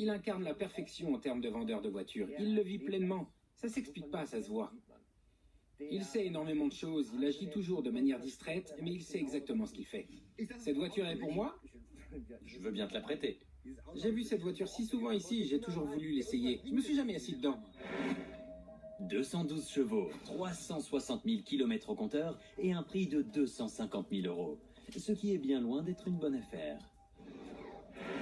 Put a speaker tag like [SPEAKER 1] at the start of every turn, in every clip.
[SPEAKER 1] Il incarne la perfection en termes de vendeur de voitures. Il le vit pleinement. Ça s'explique pas, ça se voit. Il sait énormément de choses, il agit toujours de manière distraite, mais il sait exactement ce qu'il fait. Cette voiture est pour moi?
[SPEAKER 2] Je veux bien te la prêter.
[SPEAKER 1] J'ai vu cette voiture si souvent ici, j'ai toujours voulu l'essayer. Je me suis jamais assis dedans.
[SPEAKER 2] 212 chevaux, 360 000 km au compteur et un prix de 250 000 euros. Ce qui est bien loin d'être une bonne affaire.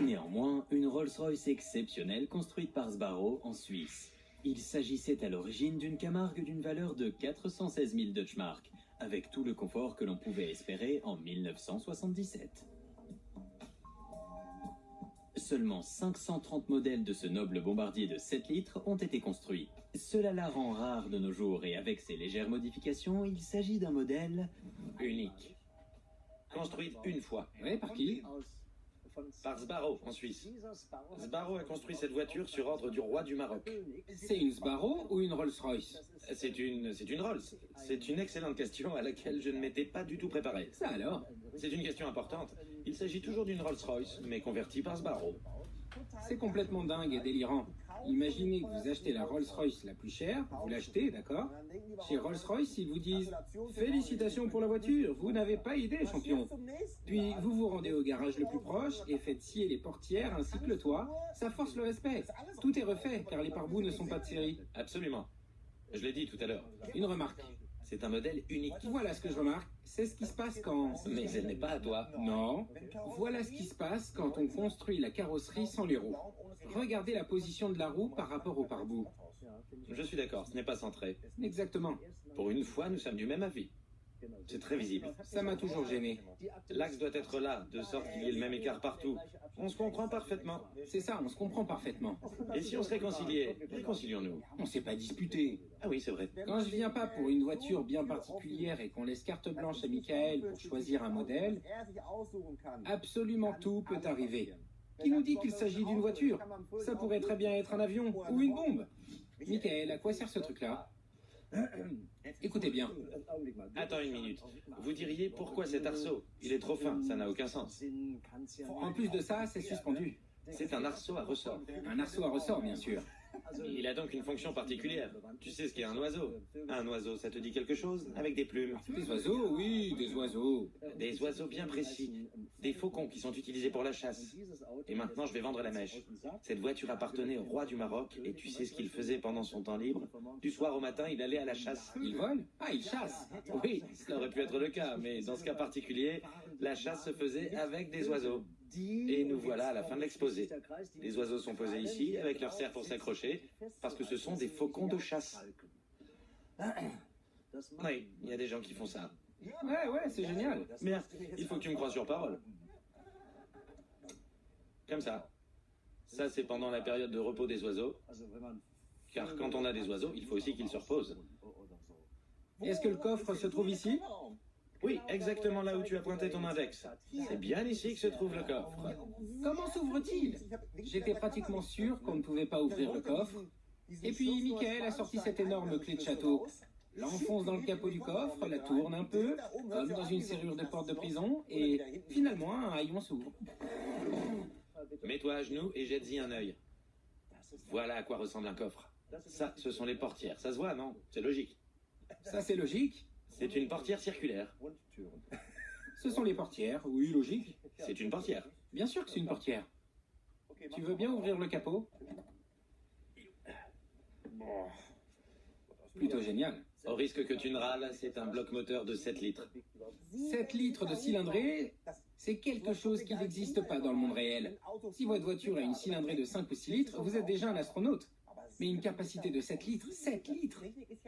[SPEAKER 2] Néanmoins, une Rolls-Royce exceptionnelle construite par Sbarro en Suisse. Il s'agissait à l'origine d'une Camargue d'une valeur de 416 000 Deutschmark, avec tout le confort que l'on pouvait espérer en 1977. Seulement 530 modèles de ce noble bombardier de 7 litres ont été construits. Cela la rend rare de nos jours et avec ces légères modifications, il s'agit d'un modèle
[SPEAKER 3] unique. Construite une fois.
[SPEAKER 1] Oui, par qui?
[SPEAKER 3] Par Sbarro, en Suisse. Sbarro a construit cette voiture sur ordre du roi du Maroc.
[SPEAKER 1] C'est une Sbarro ou une Rolls-Royce?
[SPEAKER 3] C'est une Rolls. C'est une excellente question à laquelle je ne m'étais pas du tout préparé.
[SPEAKER 1] Ça alors?
[SPEAKER 3] C'est une question importante. Il s'agit toujours d'une Rolls-Royce, mais convertie par Sbarro.
[SPEAKER 1] C'est complètement dingue et délirant. Imaginez que vous achetez la Rolls-Royce la plus chère, vous l'achetez, d'accord? Chez Rolls-Royce, ils vous disent « Félicitations pour la voiture, vous n'avez pas idée, champion !» Puis vous vous rendez au garage le plus proche et faites scier les portières ainsi que le toit. Ça force le respect. Tout est refait, car les pare-boues ne sont pas de série.
[SPEAKER 3] Absolument. Je l'ai dit tout à l'heure.
[SPEAKER 1] Une remarque.
[SPEAKER 3] C'est un modèle unique.
[SPEAKER 1] Voilà ce que je remarque. C'est ce qui se passe quand...
[SPEAKER 3] Mais elle n'est pas à toi.
[SPEAKER 1] Non. Voilà ce qui se passe quand on construit la carrosserie sans les roues. Regardez la position de la roue par rapport au pare-boue.
[SPEAKER 3] Je suis d'accord, ce n'est pas centré.
[SPEAKER 1] Exactement.
[SPEAKER 3] Pour une fois, nous sommes du même avis. C'est très visible.
[SPEAKER 1] Ça m'a toujours gêné.
[SPEAKER 3] L'axe doit être là, de sorte qu'il y ait le même écart partout. On se comprend parfaitement.
[SPEAKER 1] C'est ça, on se comprend parfaitement.
[SPEAKER 3] Et si on se réconciliait? Réconcilions-nous.
[SPEAKER 1] On s'est pas disputé.
[SPEAKER 3] Ah oui, c'est vrai.
[SPEAKER 1] Quand je viens pas pour une voiture bien particulière et qu'on laisse carte blanche à Michael pour choisir un modèle, absolument tout peut arriver. Qui nous dit qu'il s'agit d'une voiture? Ça pourrait très bien être un avion ou une bombe. Michael, à quoi sert ce truc-là? Écoutez bien.
[SPEAKER 3] Attends une minute. Vous diriez pourquoi cet arceau? Il est trop fin, ça n'a aucun sens.
[SPEAKER 1] En plus de ça, c'est suspendu.
[SPEAKER 3] C'est un arceau à ressort.
[SPEAKER 1] Un arceau à ressort, bien sûr.
[SPEAKER 3] Il a donc une fonction particulière. Tu sais ce qu'est un oiseau? Un oiseau, ça te dit quelque chose? Avec des plumes.
[SPEAKER 1] Des oiseaux, oui, des oiseaux.
[SPEAKER 3] Des oiseaux bien précis. Des faucons qui sont utilisés pour la chasse. Et maintenant, je vais vendre la mèche. Cette voiture appartenait au roi du Maroc, et tu sais ce qu'il faisait pendant son temps libre? Du soir au matin, il allait à la chasse.
[SPEAKER 1] Il vole? Ah, il chasse.
[SPEAKER 3] Oui, cela aurait pu être le cas, mais dans ce cas particulier, la chasse se faisait avec des oiseaux. Et nous voilà à la fin de l'exposé. Les oiseaux sont posés ici, avec leur cerf pour s'accrocher, parce que ce sont des faucons de chasse. Oui, il y a des gens qui font ça.
[SPEAKER 1] Ouais, c'est génial.
[SPEAKER 3] Bien, il faut que tu me crois sur parole. Comme ça. Ça, c'est pendant la période de repos des oiseaux. Car quand on a des oiseaux, il faut aussi qu'ils se reposent.
[SPEAKER 1] Est-ce que le coffre se trouve ici?
[SPEAKER 3] Oui, exactement là où tu as pointé ton index. C'est bien ici que se trouve le coffre.
[SPEAKER 1] Comment s'ouvre-t-il? J'étais pratiquement sûr qu'on ne pouvait pas ouvrir le coffre. Et puis Michael a sorti cette énorme clé de château. L'enfonce dans le capot du coffre, la tourne un peu, comme dans une serrure de porte de prison, et finalement un haillon s'ouvre.
[SPEAKER 3] Mets-toi à genoux et jette-y un œil. Voilà à quoi ressemble un coffre. Ça, ce sont les portières. Ça se voit, non? C'est logique.
[SPEAKER 1] Ça, c'est logique.
[SPEAKER 3] C'est une portière circulaire.
[SPEAKER 1] Ce sont les portières, oui, logique.
[SPEAKER 3] C'est une portière.
[SPEAKER 1] Bien sûr que c'est une portière. Tu veux bien ouvrir le capot? Plutôt génial.
[SPEAKER 3] Au risque que tu ne râles, c'est un bloc moteur de 7 litres.
[SPEAKER 1] 7 litres de cylindrée, c'est quelque chose qui n'existe pas dans le monde réel. Si votre voiture a une cylindrée de 5 ou 6 litres, vous êtes déjà un astronaute. Mais une capacité de 7 litres, 7 litres!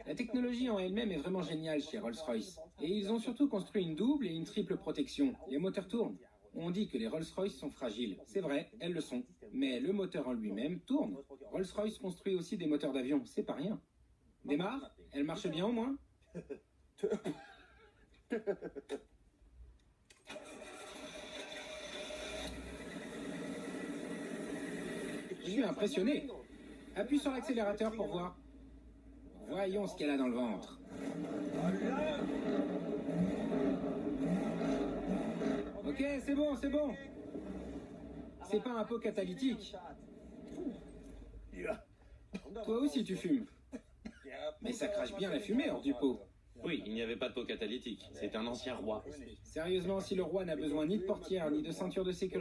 [SPEAKER 1] La technologie en elle-même est vraiment géniale chez Rolls-Royce. Et ils ont surtout construit une double et une triple protection. Les moteurs tournent. On dit que les Rolls-Royce sont fragiles. C'est vrai, elles le sont. Mais le moteur en lui-même tourne. Rolls-Royce construit aussi des moteurs d'avion, c'est pas rien. Démarre? Elle marche bien au moins? Je suis impressionné. Appuie sur l'accélérateur pour voir. Voyons ce qu'elle a dans le ventre. Ok, c'est bon, c'est bon. C'est pas un pot catalytique. Toi aussi tu fumes. Mais ça crache bien la fumée hors du pot.
[SPEAKER 3] Oui, il n'y avait pas de pot catalytique. C'est un ancien roi.
[SPEAKER 1] Sérieusement, si le roi n'a besoin ni de portière ni de ceinture de sécurité,